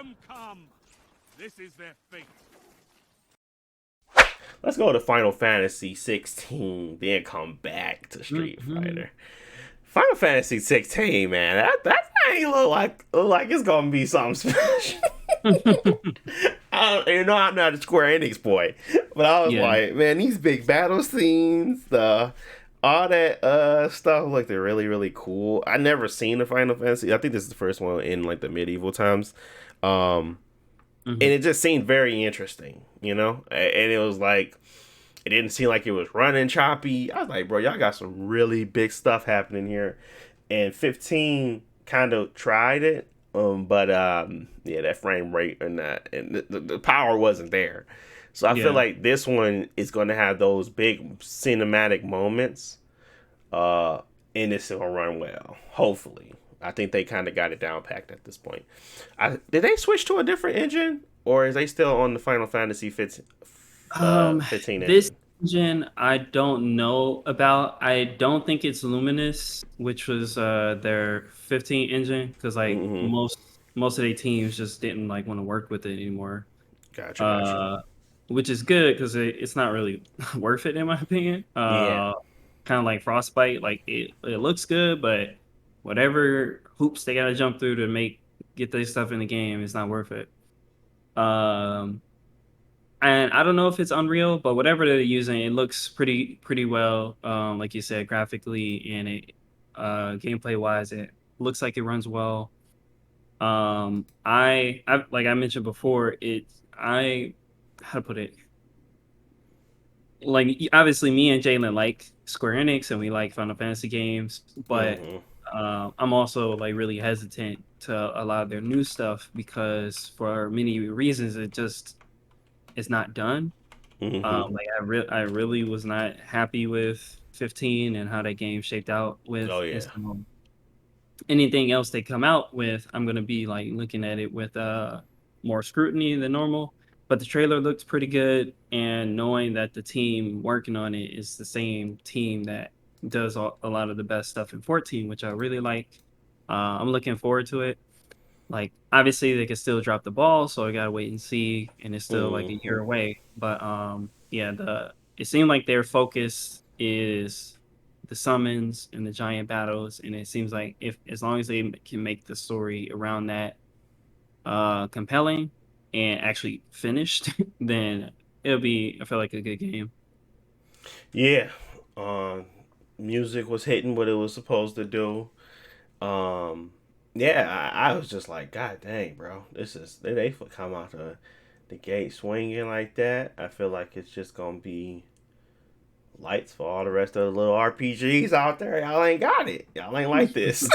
them come. This is their fate. Let's go to Final Fantasy 16, then come back to Street Mm-hmm. Fighter. Final Fantasy 16, man, that thing look like it's gonna be something special. I'm not a Square Enix boy, but I was Yeah. like, man, these big battle scenes, all that stuff looked really really cool. I never seen the Final Fantasy. I think this is the first one in like the medieval times, um, Hmm. and it just seemed very interesting, And it was like it didn't seem like it was running choppy. I was like, bro, y'all got some really big stuff happening here, and 15 kind of tried it, but yeah, that frame rate and the power wasn't there. So I feel Yeah. like this one is going to have those big cinematic moments, uh, and it's gonna run well. Hopefully, I think they kind of got it down packed at this point. Did they switch to a different engine, or is they still on the Final Fantasy 15, Um, 15 this engine? engine I don't know about. I don't think it's Luminous, which was their 15 engine, because like Mm-hmm. most of their teams just didn't like want to work with it anymore. Gotcha. Uh, which is good because it's not really worth it in my opinion. Yeah. Kind of like Frostbite, like it looks good, but whatever hoops they gotta jump through to get this stuff in the game, it's not worth it. Um, and I don't know if it's Unreal, but whatever they're using, it looks pretty well. Like you said, graphically and gameplay wise, it looks like it runs well. I like I mentioned before, I how to put it, like obviously me and Jalen like Square Enix and we like Final Fantasy games, but Mm-hmm. I'm also like really hesitant to a lot of their new stuff because for many reasons it just is not done. Mm-hmm. Like I really was not happy with 15 and how that game shaped out Oh with, and yeah. so anything else they come out with, I'm gonna be like looking at it with more scrutiny than normal. But the trailer looks pretty good, and knowing that the team working on it is the same team that does a lot of the best stuff in 14, which I really like. I'm looking forward to it. Like obviously they could still drop the ball, so I gotta wait and see, and it's still like a Mm-hmm. year away. But yeah, the it seemed like their focus is the summons and the giant battles, and it seems like if as long as they can make the story around that compelling and actually finished, then it'll be I feel like a good game. Yeah. Music was hitting what it was supposed to do. Um, yeah, I was just like, God dang, bro, this is they come out the gate swinging like that. I feel like it's just gonna be lights for all the rest of the little RPGs out there. Y'all ain't got it. Y'all ain't like this.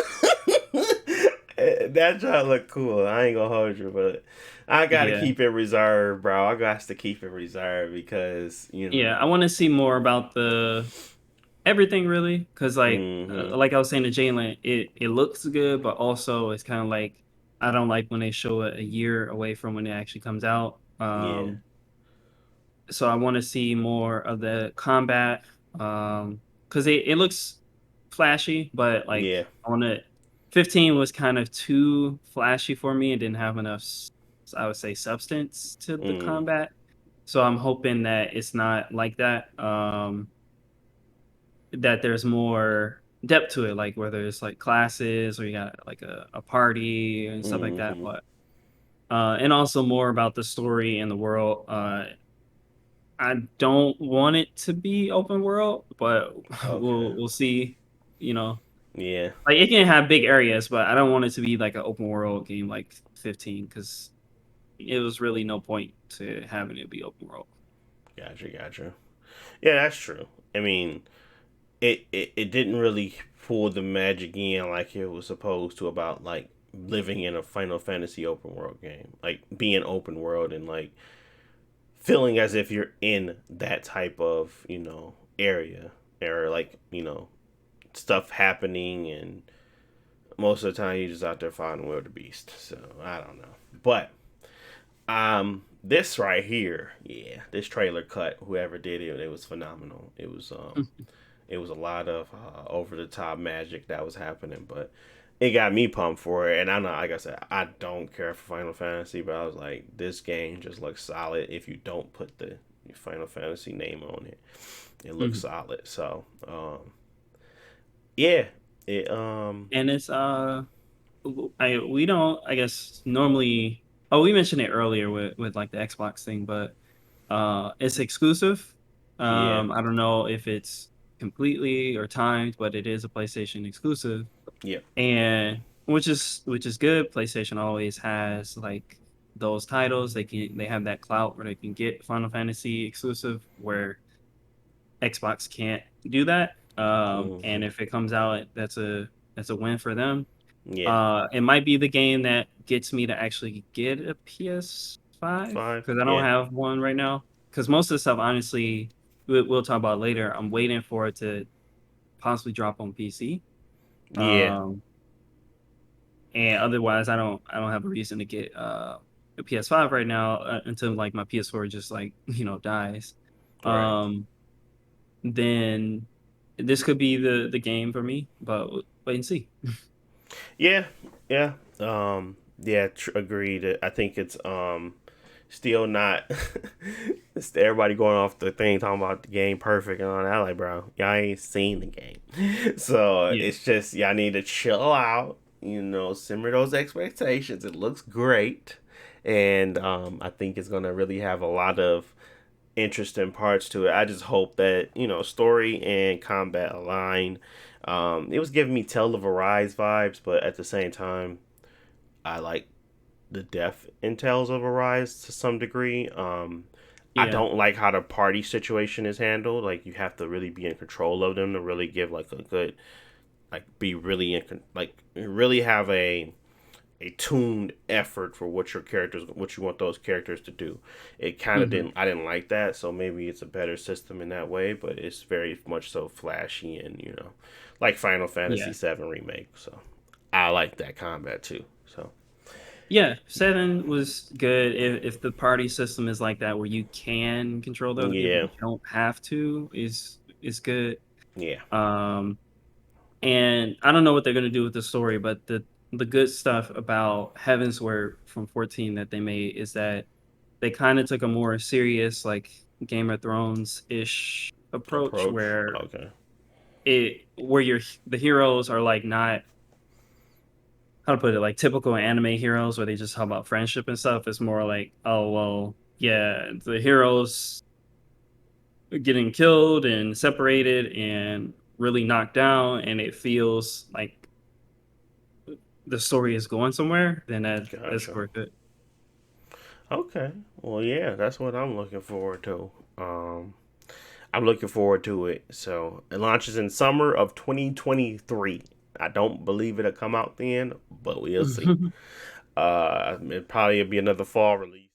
That try to look cool. I ain't gonna hold you, but I gotta Yeah. keep it reserved, bro. I got to keep it reserved because Yeah, I want to see more about the everything really, because Mm-hmm. like I was saying to Jalen, it looks good, but also it's kind of like I don't like when they show it a year away from when it actually comes out. Yeah. So I want to see more of the combat, because it looks flashy, but like Yeah. I want to. 15 was kind of too flashy for me and didn't have enough, I would say, substance to the Mm. combat. So I'm hoping that it's not like that. That there's more depth to it, like whether it's like classes or you got like a party and stuff like that. Mm-hmm. But and also more about the story and the world. I don't want it to be open world, but Okay. we'll see. You know, Yeah. like it can have big areas, but I don't want it to be like an open world game like 15 because it was really no point to having it be open world. Gotcha. Yeah, that's true. I mean, it didn't really pull the magic in like it was supposed to about like living in a Final Fantasy open world game, like being open world and like feeling as if you're in that type of area or like stuff happening, and most of the time you're just out there fighting wildebeest. So I don't know, but this right here, yeah, this trailer cut, whoever did it, it was phenomenal. It was a lot of over the top magic that was happening, but it got me pumped for it. And I know, like I said, I don't care for Final Fantasy, but I was like, this game just looks solid. If you don't put the Final Fantasy name on it, it looks Mhm. solid. So, yeah, it And it's we don't, I guess, normally. Oh, we mentioned it earlier with like the Xbox thing, but it's exclusive. yeah, I don't know if it's completely or timed, but it is a PlayStation exclusive, yeah, and which is good. PlayStation always has like those titles. They have that clout where they can get Final Fantasy exclusive, where Xbox can't do that. hmm And if it comes out, that's a win for them. yeah. It might be the game that gets me to actually get a PS5 5, because I don't yeah, have one right now. Because most of the stuff, honestly, we'll talk about later. I'm waiting for it to possibly drop on PC. yeah, Um, and otherwise, I don't have a reason to get a PS5 right now until like my PS4 just like dies. right. Um, then this could be the game for me, but wait and see. Yeah, yeah, yeah. Agreed. I think it's still not. It's everybody going off the thing talking about the game perfect and all that. Like, bro, y'all ain't seen the game, so Yeah, it's just y'all need to chill out. Simmer those expectations. It looks great, and I think it's gonna really have a lot of interesting parts to it. I just hope that story and combat align. It was giving me Tale of Arise vibes, but at the same time, I like the death in Tales of Arise to some degree. I yeah, don't like how the party situation is handled. Like you have to really be in control of them to really give like a good, like be really like really have a tuned effort for what you want those characters to do. It kind of hmm didn't I didn't like that, so maybe it's a better system in that way, but it's very much so flashy and like Final Fantasy yeah. 7 remake. So I like that combat too. So Yeah, 7 was good if the party system is like that where you can control the other people, yeah, but you don't have to is good. yeah, Um, and I don't know what they're gonna do with the story, but the good stuff about Heavensward from 14 that they made is that they kinda took a more serious, like, Game of Thrones-ish approach approach. where Okay, the heroes are, like, not how to put it, like typical anime heroes where they just talk about friendship and stuff. It's more like, oh well, yeah, the heroes getting killed and separated and really knocked down, and it feels like the story is going somewhere. Then that's gotcha. worth it. Okay, well, yeah, that's what I'm looking forward to. I'm looking forward to it. So it launches in summer of 2023. I don't believe it'll come out then, but we'll see. It probably be another fall release.